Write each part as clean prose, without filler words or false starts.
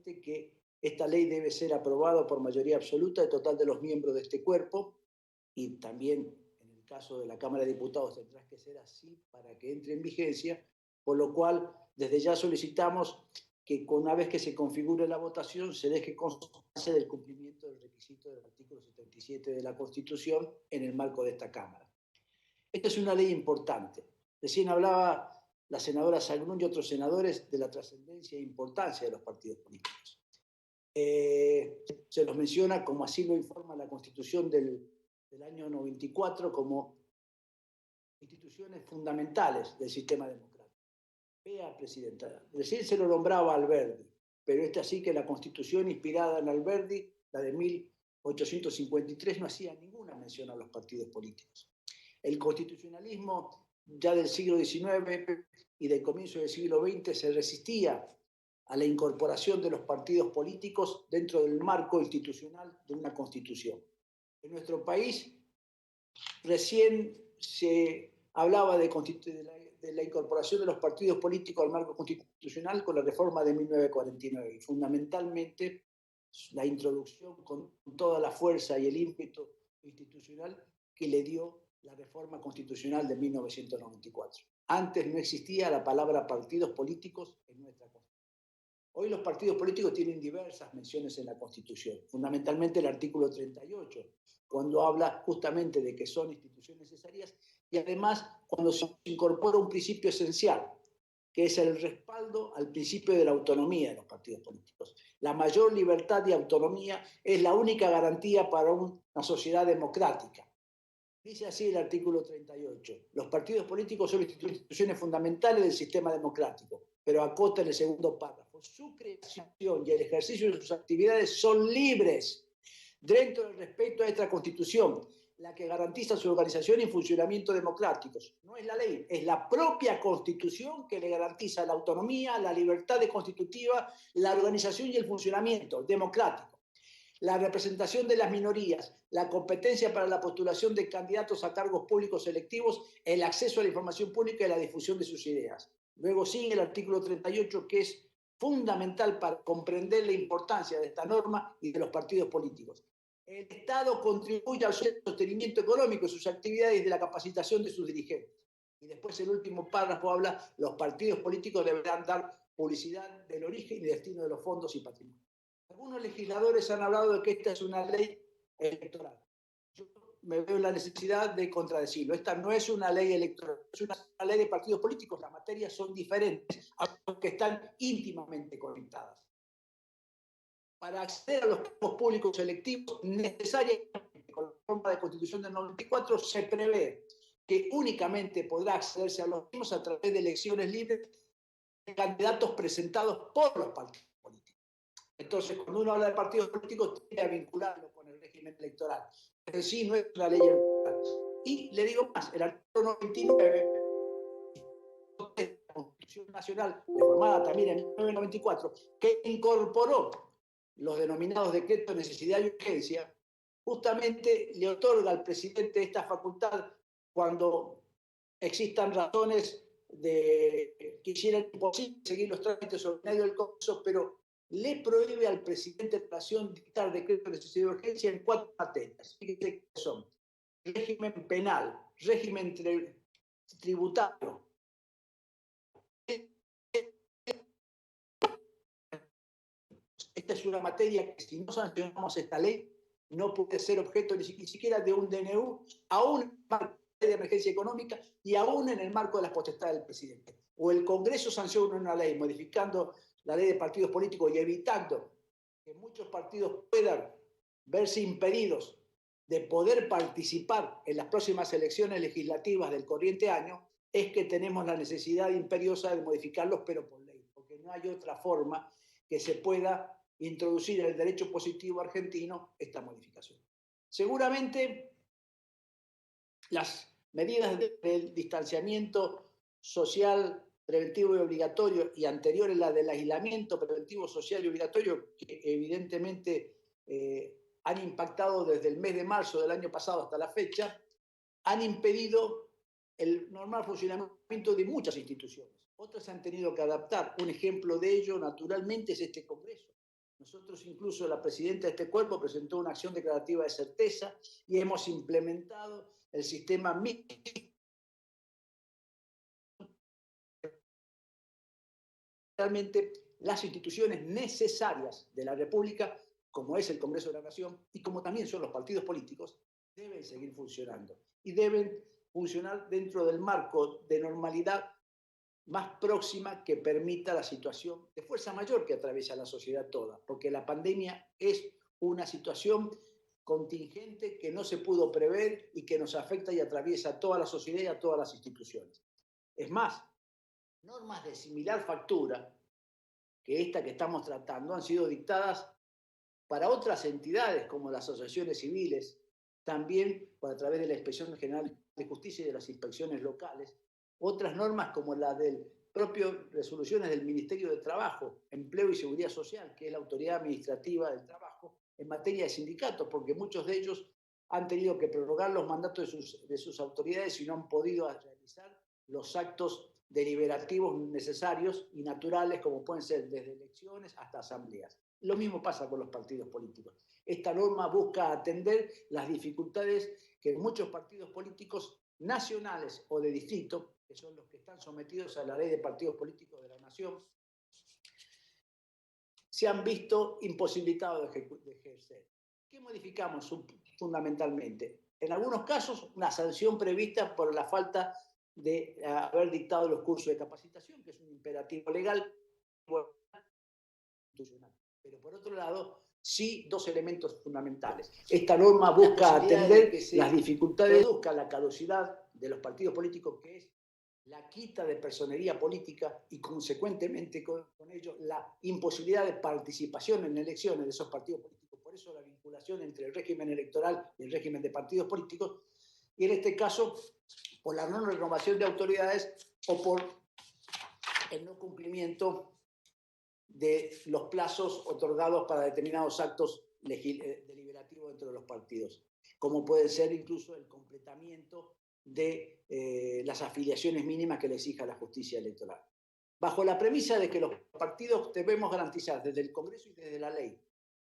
claramente que esta ley debe ser aprobada por mayoría absoluta del total de los miembros de este cuerpo, y también en el caso de la Cámara de Diputados tendrá que ser así para que entre en vigencia, por lo cual desde ya solicitamos que una vez que se configure la votación se deje constancia del cumplimiento del requisito del artículo 77 de la Constitución en el marco de esta Cámara. Esta es una ley importante. Recién hablaba la senadora Sagnún y otros senadores de la trascendencia e importancia de los partidos políticos. Se los menciona, como así lo informa la Constitución del año 94, como instituciones fundamentales del sistema democrático. Vea, Presidenta, recién se lo nombraba Alberdi, pero es así que la Constitución inspirada en Alberdi, la de 1853, no hacía ninguna mención a los partidos políticos. El constitucionalismo ya del siglo XIX y del comienzo del siglo XX se resistía a la incorporación de los partidos políticos dentro del marco institucional de una constitución. En nuestro país recién se hablaba de la incorporación de los partidos políticos al marco constitucional con la reforma de 1949 y fundamentalmente la introducción con toda la fuerza y el ímpetu institucional que le dio la reforma constitucional de 1994. Antes no existía la palabra partidos políticos en nuestra Constitución. Hoy los partidos políticos tienen diversas menciones en la Constitución, fundamentalmente el artículo 38, cuando habla justamente de que son instituciones necesarias y además cuando se incorpora un principio esencial, que es el respaldo al principio de la autonomía de los partidos políticos. La mayor libertad y autonomía es la única garantía para una sociedad democrática. Dice así el artículo 38. Los partidos políticos son instituciones fundamentales del sistema democrático, pero acota en el segundo párrafo. Su creación y el ejercicio de sus actividades son libres, dentro del respeto a esta Constitución, la que garantiza su organización y funcionamiento democráticos. No es la ley, es la propia Constitución que le garantiza la autonomía, la libertad constitutiva, la organización y el funcionamiento democrático, la representación de las minorías, la competencia para la postulación de candidatos a cargos públicos electivos, el acceso a la información pública y la difusión de sus ideas. Luego sigue el artículo 38, que es fundamental para comprender la importancia de esta norma y de los partidos políticos. El Estado contribuye al sostenimiento económico de sus actividades y de la capacitación de sus dirigentes. Y después el último párrafo habla, los partidos políticos deberán dar publicidad del origen y destino de los fondos y patrimonio. Algunos legisladores han hablado de que esta es una ley electoral. Yo me veo en la necesidad de contradecirlo. Esta no es una ley electoral, es una ley de partidos políticos. Las materias son diferentes, aunque están íntimamente conectadas. Para acceder a los cargos públicos electivos, necesariamente con la reforma de Constitución del 94 se prevé que únicamente podrá accederse a los mismos a través de elecciones libres de candidatos presentados por los partidos políticos. Entonces, cuando uno habla de partidos políticos, tiene que vincularlo con el régimen electoral. Pero sí, no es una ley electoral. Y le digo más, el artículo 99 de la Constitución Nacional, reformada también en 1994, que incorporó los denominados decretos de necesidad y urgencia, justamente le otorga al presidente esta facultad cuando existan razones de que hicieran imposible seguir los trámites ordinarios del Congreso, pero le prohíbe al presidente de la Nación dictar decretos de necesidad y urgencia en 4 materias. Fíjense que son régimen penal, régimen tributario. Esta es una materia que si no sancionamos esta ley no puede ser objeto ni siquiera de un DNU, aún en el marco de emergencia económica y aún en el marco de las potestades del presidente. O el Congreso sanciona una ley modificando la ley de partidos políticos y evitando que muchos partidos puedan verse impedidos de poder participar en las próximas elecciones legislativas del corriente año, es que tenemos la necesidad imperiosa de modificarlos, pero por ley, porque no hay otra forma que se pueda introducir en el derecho positivo argentino esta modificación. Seguramente las medidas del distanciamiento social preventivo y obligatorio y anteriores la del aislamiento preventivo social y obligatorio, que evidentemente han impactado desde el mes de marzo del año pasado hasta la fecha, han impedido el normal funcionamiento de muchas instituciones. Otras se han tenido que adaptar. Un ejemplo de ello, naturalmente, es este Congreso. Nosotros incluso, la presidenta de este cuerpo presentó una acción declarativa de certeza y hemos implementado el sistema mixto. Realmente las instituciones necesarias de la República, como es el Congreso de la Nación y como también son los partidos políticos, deben seguir funcionando y deben funcionar dentro del marco de normalidad más próxima que permita la situación de fuerza mayor que atraviesa la sociedad toda, porque la pandemia es una situación contingente que no se pudo prever y que nos afecta y atraviesa a toda la sociedad y a todas las instituciones. Es más, normas de similar factura que esta que estamos tratando han sido dictadas para otras entidades como las asociaciones civiles, también a través de la Inspección General de Justicia y de las inspecciones locales, otras normas como la del propio resoluciones del Ministerio de Trabajo, Empleo y Seguridad Social, que es la autoridad administrativa del trabajo, en materia de sindicatos, porque muchos de ellos han tenido que prorrogar los mandatos de sus autoridades y no han podido realizar los actos deliberativos necesarios y naturales, como pueden ser desde elecciones hasta asambleas. Lo mismo pasa con los partidos políticos. Esta norma busca atender las dificultades que muchos partidos políticos nacionales o de distrito, que son los que están sometidos a la ley de partidos políticos de la Nación, se han visto imposibilitados de ejercer. ¿Qué modificamos fundamentalmente? En algunos casos, una sanción prevista por la falta de haber dictado los cursos de capacitación, que es un imperativo legal institucional. Pero por otro lado, sí, dos elementos fundamentales. Esta norma busca atender las dificultades, busca la caducidad de los partidos políticos, que es la quita de personería política y consecuentemente con ello la imposibilidad de participación en elecciones de esos partidos políticos. Por eso la vinculación entre el régimen electoral y el régimen de partidos políticos, y en este caso por la no renovación de autoridades o por el no cumplimiento de los plazos otorgados para determinados actos deliberativos dentro de los partidos, como puede ser incluso el completamiento de las afiliaciones mínimas que le exija la justicia electoral. Bajo la premisa de que los partidos debemos garantizar desde el Congreso y desde la ley,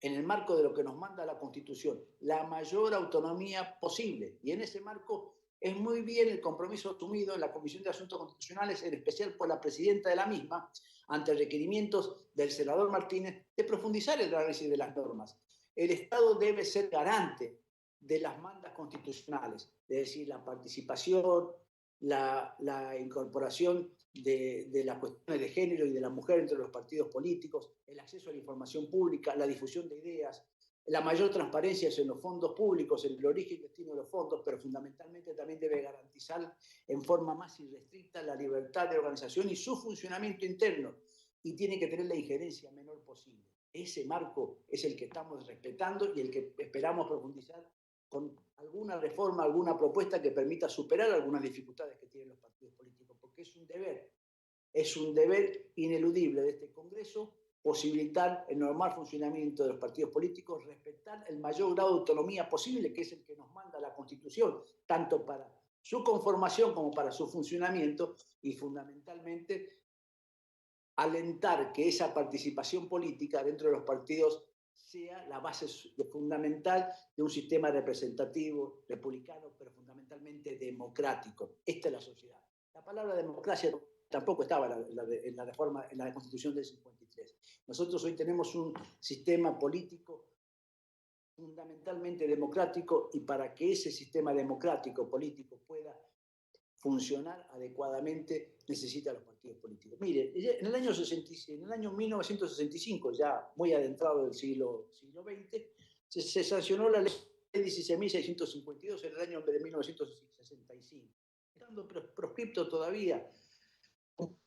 en el marco de lo que nos manda la Constitución, la mayor autonomía posible, y en ese marco es muy bien el compromiso asumido en la Comisión de Asuntos Constitucionales, en especial por la presidenta de la misma, ante requerimientos del senador Martínez, de profundizar el análisis de las normas. El Estado debe ser garante de las mandas constitucionales, es decir, la participación, la incorporación de las cuestiones de género y de la mujer entre los partidos políticos, el acceso a la información pública, la difusión de ideas, la mayor transparencia en los fondos públicos, en el origen y destino de los fondos, pero fundamentalmente también debe garantizar en forma más irrestricta la libertad de organización y su funcionamiento interno, y tiene que tener la injerencia menor posible. Ese marco es el que estamos respetando y el que esperamos profundizar con alguna reforma, alguna propuesta que permita superar algunas dificultades que tienen los partidos políticos, porque es un deber ineludible de este Congreso posibilitar el normal funcionamiento de los partidos políticos, respetar el mayor grado de autonomía posible, que es el que nos manda la Constitución, tanto para su conformación como para su funcionamiento, y fundamentalmente alentar que esa participación política dentro de los partidos sea la base fundamental de un sistema representativo, republicano, pero fundamentalmente democrático. Esta es la sociedad. La palabra democracia tampoco estaba en la reforma, en la Constitución del 53. Nosotros hoy tenemos un sistema político fundamentalmente democrático, y para que ese sistema democrático político pueda funcionar adecuadamente necesita los partidos políticos. Mire, en el año 1965, ya muy adentrado del siglo XX, se sancionó la ley 16.652 en el año de 1965, estando proscripto todavía un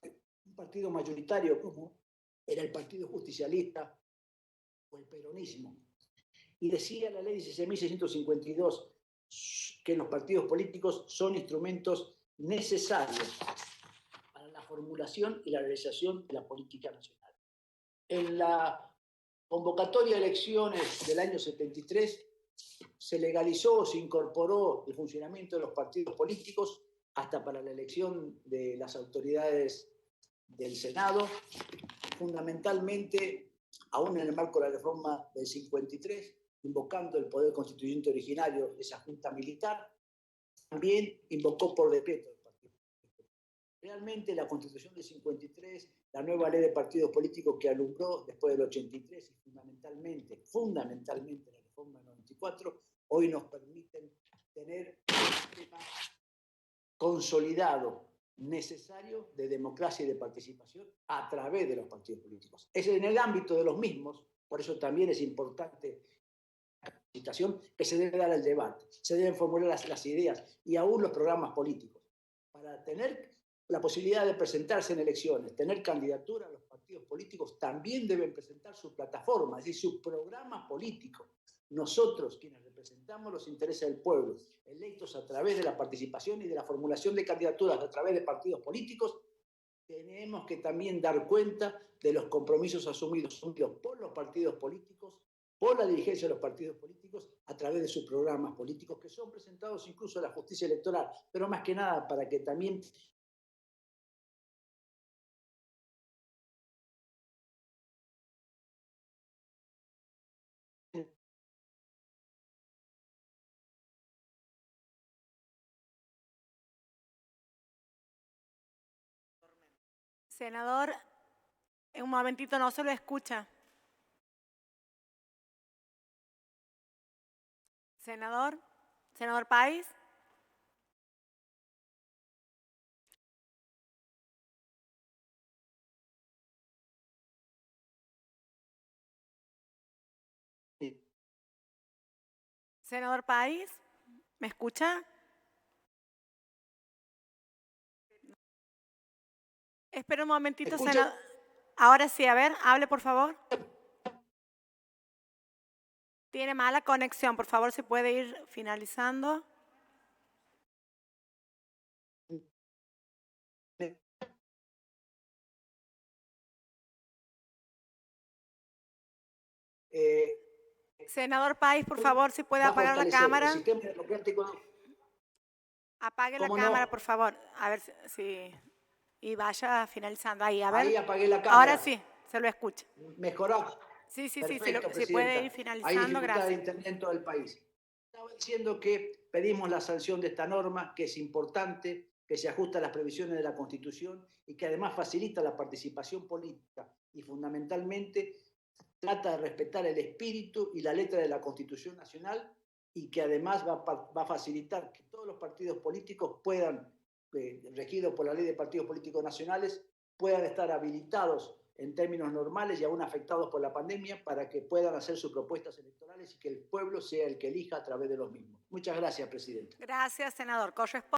partido mayoritario como era el Partido Justicialista o el peronismo. Y decía la ley 16.652 que los partidos políticos son instrumentos necesarios para la formulación y la realización de la política nacional. En la convocatoria de elecciones del año 73 se legalizó, se incorporó el funcionamiento de los partidos políticos hasta para la elección de las autoridades del Senado. Fundamentalmente aún en el marco de la reforma del 53, invocando el poder constituyente originario de esa junta militar, también invocó por decreto el partido. Realmente la Constitución del 53, la nueva ley de partidos políticos que alumbró después del 83 y fundamentalmente la reforma del 94, hoy nos permiten tener un sistema consolidado, necesario de democracia y de participación a través de los partidos políticos. Es en el ámbito de los mismos, por eso también es importante la capacitación, que se debe dar el debate, se deben formular las ideas y aún los programas políticos. Para tener la posibilidad de presentarse en elecciones, tener candidatura, los partidos políticos también deben presentar su plataforma, es decir, su programa político. Nosotros, quienes representamos los intereses del pueblo, electos a través de la participación y de la formulación de candidaturas a través de partidos políticos, tenemos que también dar cuenta de los compromisos asumidos por los partidos políticos, por la dirigencia de los partidos políticos, a través de sus programas políticos, que son presentados incluso a la justicia electoral, pero más que nada para que también Senador, en un momentito no se lo escucha. Senador, senador Páez. Senador Páez, ¿me escucha? Espera un momentito, senador. Ahora sí, a ver, hable por favor. Tiene mala conexión, por favor, si puede ir finalizando. Senador Páez, por favor, si puede apagar la cámara. El sistema democrático. Apague la cámara, por favor. A ver si... Y vaya finalizando. Ahí, a ver. Ahí apagué la cámara. Ahora sí, se lo escucha. Mejoró. Sí, Perfecto, si puede ir finalizando, hay dificultad gracias. de internet en todo el país. Estaba diciendo que pedimos la sanción de esta norma, que es importante, que se ajusta a las previsiones de la Constitución y que además facilita la participación política y fundamentalmente trata de respetar el espíritu y la letra de la Constitución Nacional y que además va a facilitar que todos los partidos políticos puedan, regidos por la Ley de Partidos Políticos Nacionales, puedan estar habilitados en términos normales y aún afectados por la pandemia para que puedan hacer sus propuestas electorales y que el pueblo sea el que elija a través de los mismos. Muchas gracias, presidente. Gracias, senador. Corresponde